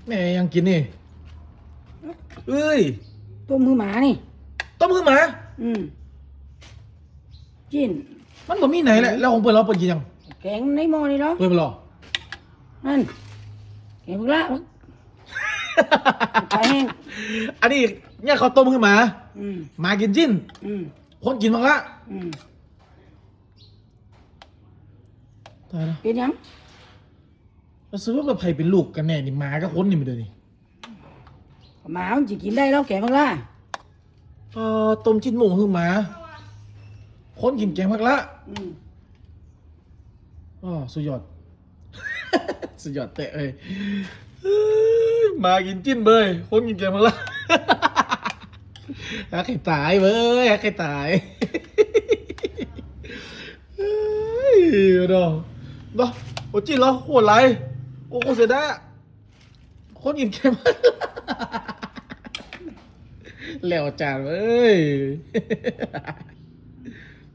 แม่ยังกินนี่เอ้ยต้มมือหมานี่ต้มคือหมาจิ้นมันบ่มีไหนแหละแล้วของเปิดเราเปิดกินยังแกงในหม้อนี่เหรอเปิดไปหรอนั่นแกงพวกละปลาแห้งอันนี้เนี่ยเขาต้มคือหมาหมากินจิ้นคนกินมังละตายแล้วเป็นยังเราซื้อว่าไผ่เป็นลูกกันแน่นี่หมากับคนนี่มันเดี๋ยวนี้หมามันจะกินได้แล้วแกงพวกละต้มชิ้นหมูคือหมาคนกินแกงพักละสุดยอด สุดยอดเตะเลยมากินจิ้นเบยคนกินแกงพักละฮักให้ตายเว้ยฮักให้ตายเนาะเนาะโอ้จิ้นเหรอโหดไรโอ้โหเสียดายคนกินแกงพักแล้วจานเว้ย